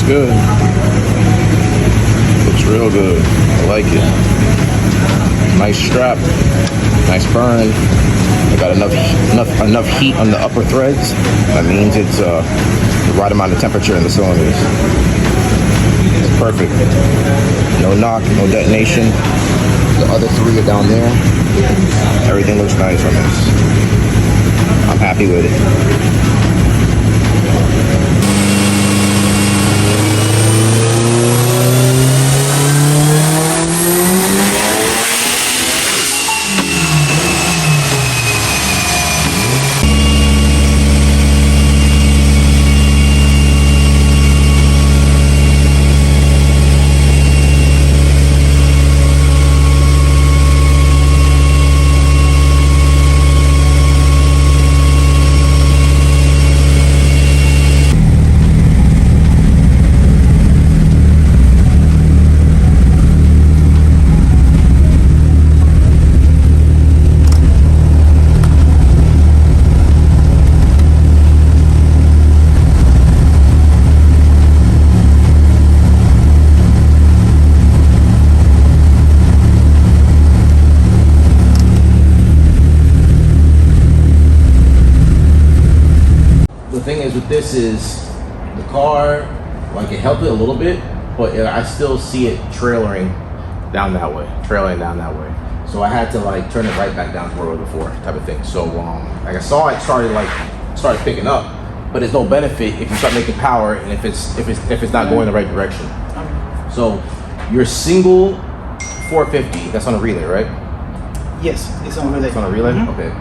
Good. Looks real good. I like it. Nice strap. Nice burn. I got enough heat on the upper threads. That means it's the right amount of temperature in the cylinders. It's perfect. No knock, no detonation. The other three are down there. Everything looks nice on this. I'm happy with it. The thing is with this is the car, like it helped it a little bit, but I still see it trailing down that way. So I had to like turn it right back down to where it was before, type of thing. So like I saw it started picking up, but there's no benefit if you start making power and if it's not going the right direction. So your single 450, that's on a relay, right? Yes, it's on relay. It's on a relay? Mm-hmm. Okay.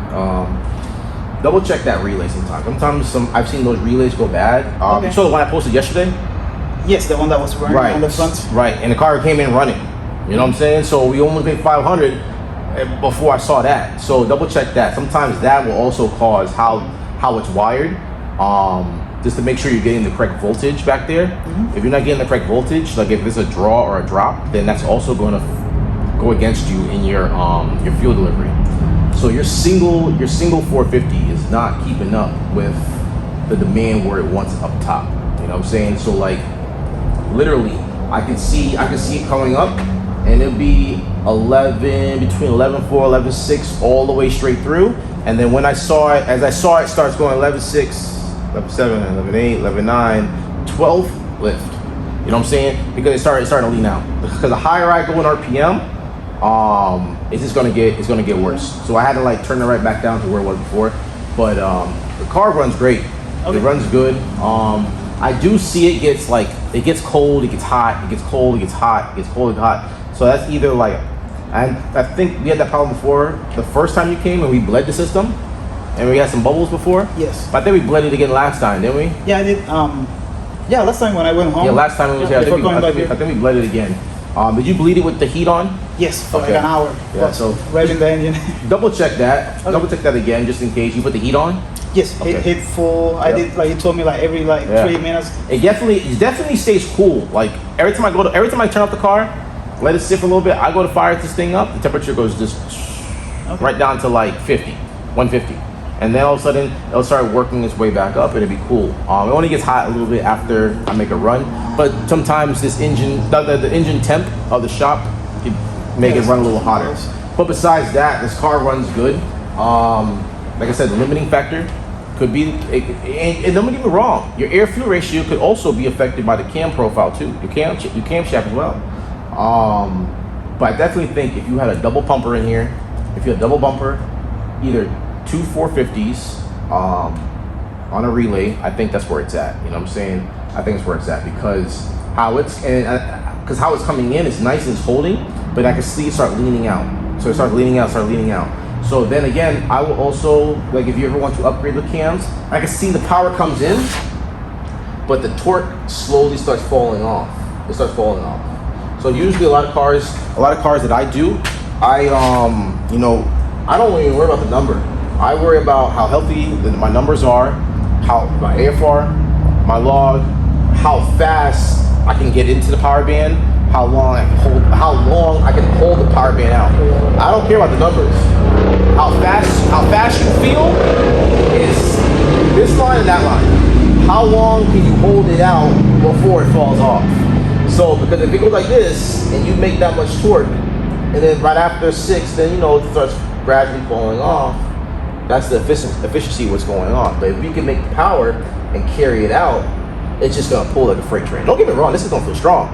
Double check that relay sometimes. I've seen those relays go bad. Okay. You saw the one I posted yesterday? Yes, the one that was running right on the front. Right, and the car came in running. You know what I'm saying? So we only paid $500 before I saw that. So double check that. Sometimes that will also cause how it's wired. Just to make sure you're getting the correct voltage back there. Mm-hmm. If you're not getting the correct voltage, like if it's a draw or a drop, then that's also going to go against you in your fuel delivery. So your single 450 is not keeping up with the demand where it wants up top. You know what I'm saying? So like literally I can see it coming up and it'll be between 11.4, 11.6 all the way straight through. And then when as I saw it starts going 11.6, 11.7, 11.8, 11.9, 12 lift. You know what I'm saying? Because it started to lean out. Because the higher I go in RPM, it's gonna get worse. So I had to like turn it right back down to where it was before. But the car runs great. Okay. It runs good. I do see it gets cold, it gets hot, it gets cold, it gets hot, it gets cold, it gets hot. So that's either like, I think we had that problem before. The first time you came and we bled the system, and we had some bubbles before. Yes. But I think we bled it again last time, didn't we? Yeah, I did. Yeah, last time when I went home. Yeah, last time it was here. I think we bled it again. Did you bleed it with the heat on? Yes, for like an hour. Yeah, so revving the engine. Double check that. Okay. Double check that again, just in case you put the heat on. Yes, okay. Hit full. Yep. I did like you told me like every 3 minutes. It definitely stays cool. Like every time I turn off the car, let it sit for a little bit. I go to fire this thing up. The temperature goes just right down to like 150. And then all of a sudden it'll start working its way back up and it'll be cool. It only gets hot a little bit after I make a run, but sometimes this engine, the engine temp of the shop can make it run a little hotter. But besides that, this car runs good. Like I said, the limiting factor could be, and don't get me wrong, your air fuel ratio could also be affected by the cam profile too, your camshaft as well. But I definitely think if you had a double pumper in here, either two 450s on a relay, I think that's where it's at. You know what I'm saying? I think it's where it's at because how it's coming in, it's nice and it's holding, but I can see it start leaning out. So it starts leaning out. So then again, I will also, like if you ever want to upgrade the cams, I can see the power comes in, but the torque slowly starts falling off. It starts falling off. So usually a lot of cars that I do, you know, I don't even worry about the number. I worry about how healthy my numbers are, how my AFR, my log, how fast I can get into the power band, how long I can hold the power band out. I don't care about the numbers. How fast you feel is this line and that line. How long can you hold it out before it falls off? So because if it goes like this and you make that much torque, and then right after 6, then you know it starts gradually falling off. That's the efficiency of what's going on. But if you can make power and carry it out, it's just gonna pull like a freight train. Don't get me wrong, this is gonna feel strong.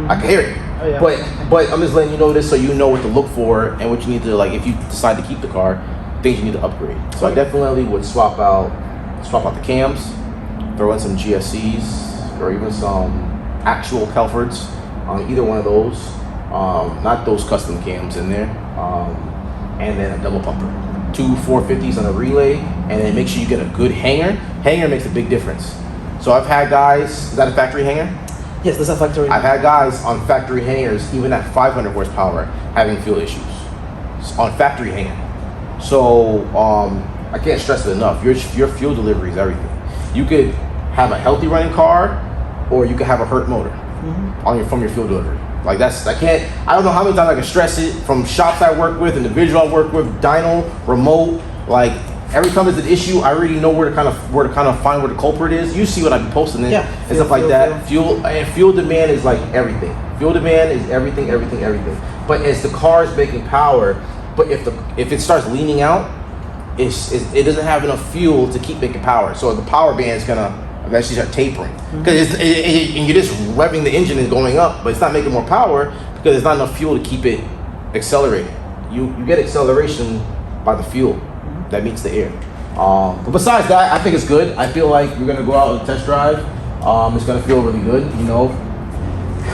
I can hear it. Oh, yeah. But I'm just letting you know this so you know what to look for and what you need to, like, if you decide to keep the car, things you need to upgrade. So I definitely would swap out the cams, throw in some GSCs or even some actual Kelfords on either one of those. Not those custom cams in there. And then a double pumper. 2 450s on a relay, and then make sure you get a good hanger. Hanger makes a big difference. So I've had guys, is that a factory hanger? Yes, that's a factory. I've had guys on factory hangers, even at 500 horsepower, having fuel issues on factory hanger. So I can't stress it enough. Your fuel delivery is everything. You could have a healthy running car, or you could have a hurt motor from your fuel delivery. Like I don't know how many times I can stress it from shops I work with, individual I work with, Dyno, remote. Like every time there's an issue, I already know where to kind of find where the culprit is. You see what I've been posting in and stuff like that. Fuel demand is like everything. Fuel demand is everything. But as the car is making power, but if it starts leaning out, it doesn't have enough fuel to keep making power. So the power band is gonna eventually start tapering because and you're just revving the engine and going up, but it's not making more power because there's not enough fuel to keep it accelerating. You get acceleration by the fuel that meets the air. But besides that, I think it's good. I feel like you're gonna go out and test drive. It's gonna feel really good. You know,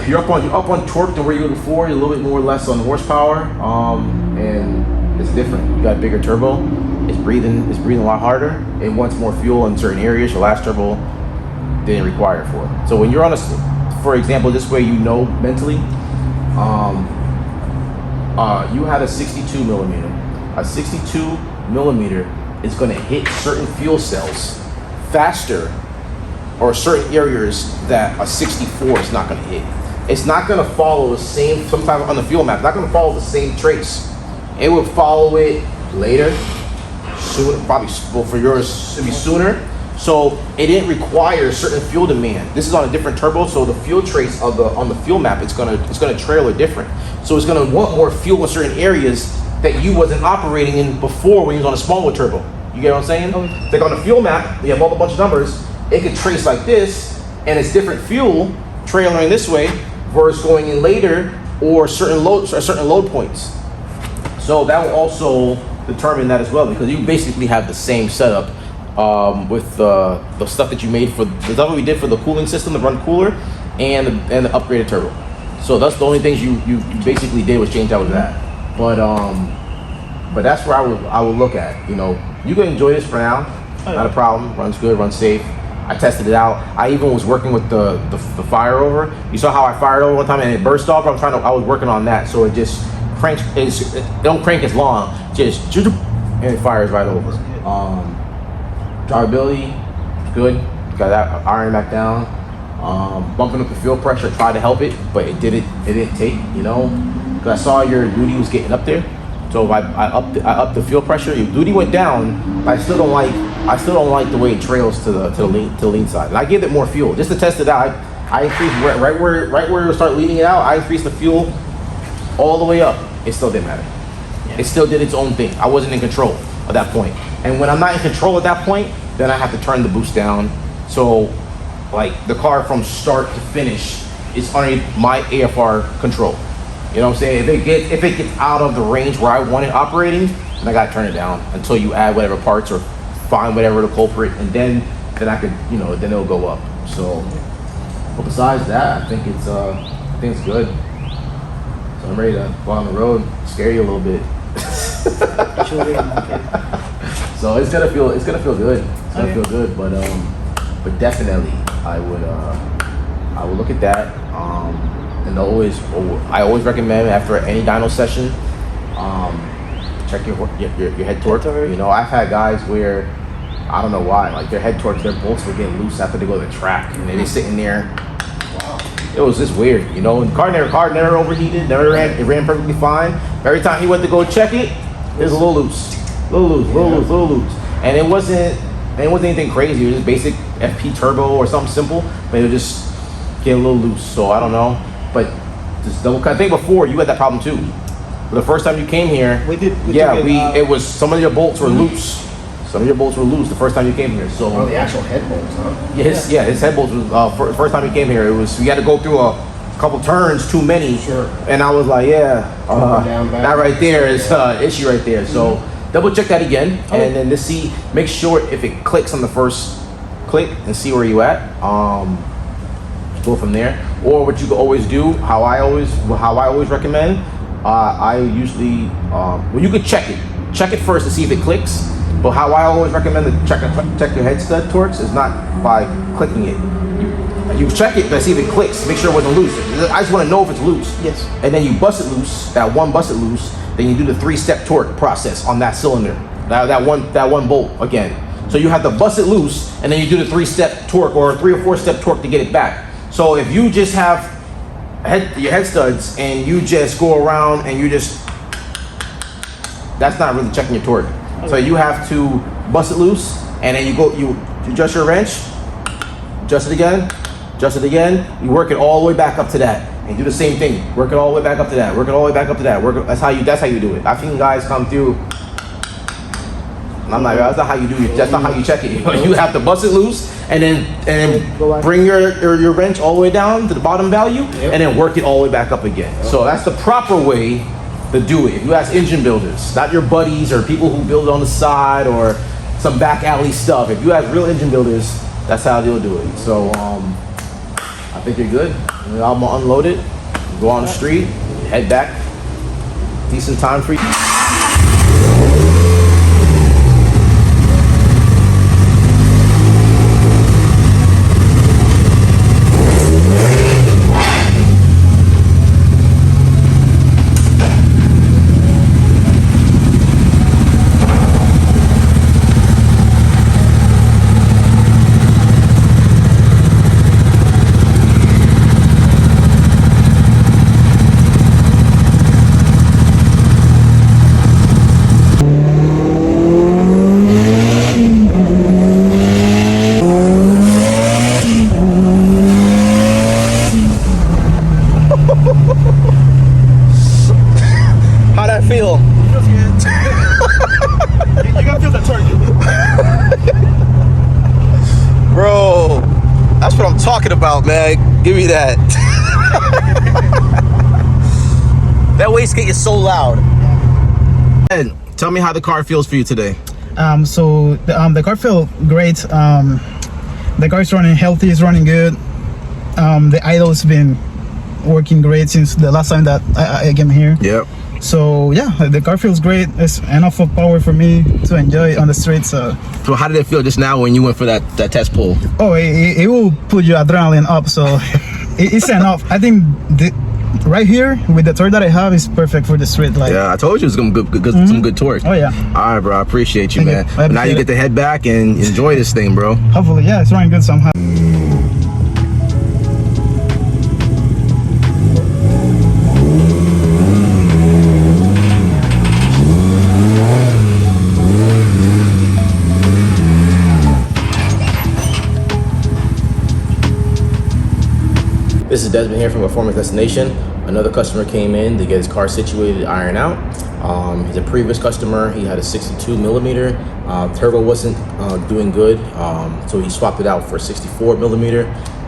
you're up on torque than where you were before. You're a little bit more or less on horsepower, and it's different. You got bigger turbo. It's breathing a lot harder. It wants more fuel in certain areas. Your last turbo didn't require it for. So when you're on for example, this way you know mentally, you had a 62 millimeter. A 62 millimeter is going to hit certain fuel cells faster, or certain areas that a 64 is not going to hit. It's not going to follow the same, sometimes on the fuel map, it's not going to follow the same trace. It will follow it later, soon, probably, well, for yours it'd be sooner. So it didn't require certain fuel demand. This is on a different turbo, so the fuel trace on the fuel map, it's gonna trail it different. So it's gonna want more fuel in certain areas that you wasn't operating in before when you was on a smaller turbo. You get what I'm saying? It's like on the fuel map, you have all a bunch of numbers. It could trace like this, and it's different fuel trailing this way versus going in later, or certain load points. So that will also determine that as well, because you basically have the same setup with the stuff that you made for the stuff that we did for the cooling system, the run cooler, and the upgraded turbo. So that's the only things you basically did was change out with that. But that's where I would look at. You know, you can enjoy this for now, not a problem. Runs good, runs safe. I tested it out. I even was working with the fire over. You saw how I fired over one time and it burst off. I was working on that, so it just cranks. It don't crank as long, just and it fires right over. Drivability, good. Got that iron back down. Bumping up the fuel pressure, tried to help it, but it didn't take. You know, because I saw your duty was getting up there, so I upped the fuel pressure. Your duty went down, but I still don't like the way it trails to the lean side. And I gave it more fuel just to test it out. I increased right where it start leaning it out. I increased the fuel all the way up. It still didn't matter. Yeah. It still did its own thing. I wasn't in control at that point. And when I'm not in control at that point, then I have to turn the boost down. So, like, the car from start to finish is underneath my AFR control. You know what I'm saying? If it gets out of the range where I want it operating, then I gotta turn it down until you add whatever parts or find whatever the culprit, and then I could, you know, then it'll go up. So, but besides that, I think it's good. So I'm ready to go on the road, scare you a little bit. So it's gonna feel good. It's gonna feel good, but definitely I would look at that. And I always recommend after any dyno session, check your head torque. torque. You know, I've had guys where I don't know why, like their head torque, their bolts would get loose after they go to the track, and then they sitting there. It was just weird, you know. And car never overheated, it ran perfectly fine. Every time he went to go check it, it was a little loose, little loose, and it wasn't anything crazy. It was just basic FP turbo or something simple, but it would just get a little loose. So I don't know, but just double. I think before you had that problem too. But the first time you came here, it was some of your bolts were loose. Some of your bolts were loose the first time you came here. So the actual head bolts, huh? his head bolts was first time he came here. It was we had to go through a couple turns, too many. Sure. And I was like, down, back. that right there is issue right there. So double check that again, and then to make sure if it clicks on the first click and see where you at. Go from there. Or what you can always do, how I always recommend. I usually you could check it first to see if it clicks. But how I always recommend to check your head stud torques is not by clicking it. You check it to see if it clicks, make sure it wasn't loose. I just want to know if it's loose. Yes. And then you bust it loose, bust it loose, then you do the 3-step torque process on that cylinder. That one bolt again. So you have to bust it loose, and then you do the 3-step torque or 3 or 4-step torque to get it back. So if you just have your head studs and you just go around and that's not really checking your torque. So you have to bust it loose, and then you adjust your wrench, adjust it again, you work it all the way back up to that, and do the same thing. Work it all the way back up to that, work it all the way back up to that. That's how you do it. I've seen guys come through, and I'm like, that's not how you do it. That's not how you check it. You have to bust it loose, and then bring your wrench all the way down to the bottom value, and then work it all the way back up again. So that's the proper way to do it. If you ask engine builders, not your buddies or people who build on the side or some back alley stuff. If you ask real engine builders, that's how they'll do it. So I think you're good. I'm gonna unload it, go on the street, head back. Decent time for you. How'd that feel? Feels good. You're gonna feel the torque. Bro, that's what I'm talking about, man. Give me that. That wastegate is so loud. And tell me how the car feels for you today. So the car feels great. The car is running healthy, it's running good. The idle's been working great since the last time that I came here. Yep. So yeah, the car feels great. It's enough of power for me to enjoy on the streets. So how did it feel just now when you went for that test pull? Oh, it will put your adrenaline up. So it's enough. I think right here with the torque that I have is perfect for the street. Like, yeah, I told you it was gonna be some good torque. Oh yeah. All right, bro. I appreciate you, Thank man. you. Now you get to head back and enjoy this thing, bro. Hopefully, yeah, it's running good somehow. This is Desmond here from Performance Destination. Another customer came in to get his car situated, iron out. He's a previous customer. He had a 62 millimeter. Turbo wasn't doing good, so he swapped it out for 64 millimeter.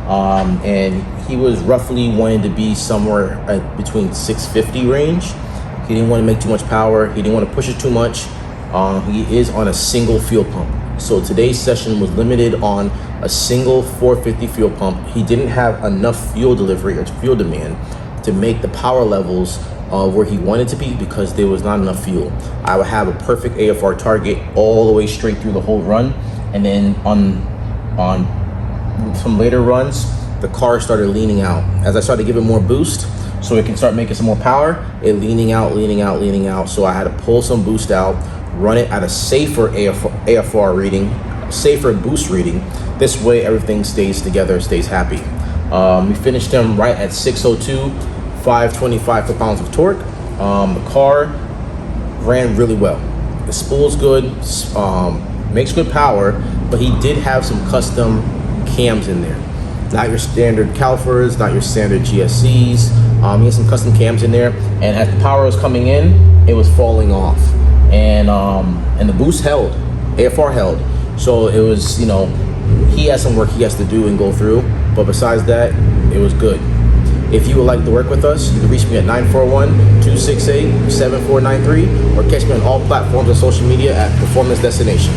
And he was roughly wanting to be somewhere at between 650 range. He didn't want to make too much power. He didn't want to push it too much. He is on a single fuel pump. So today's session was limited on a single 450 fuel pump. He didn't have enough fuel delivery or fuel demand to make the power levels where he wanted to be because there was not enough fuel. I would have a perfect AFR target all the way straight through the whole run. And then on some later runs, the car started leaning out. As I started giving more boost, so it can start making some more power, it leaning out. So I had to pull some boost out, run it at a safer AFR reading, safer boost reading. This way everything stays together, stays happy. We finished him right at 602, 525 foot-pounds of torque. The car ran really well. The spool's good, makes good power, but he did have some custom cams in there. Not your standard calipers, not your standard GSCs. He had some custom cams in there, and as the power was coming in, it was falling off. And the boost held, AFR held. So it was, you know, he has some work he has to do and go through, but besides that, it was good. If you would like to work with us, you can reach me at 941-268-7493 or catch me on all platforms and social media at Performance Destination.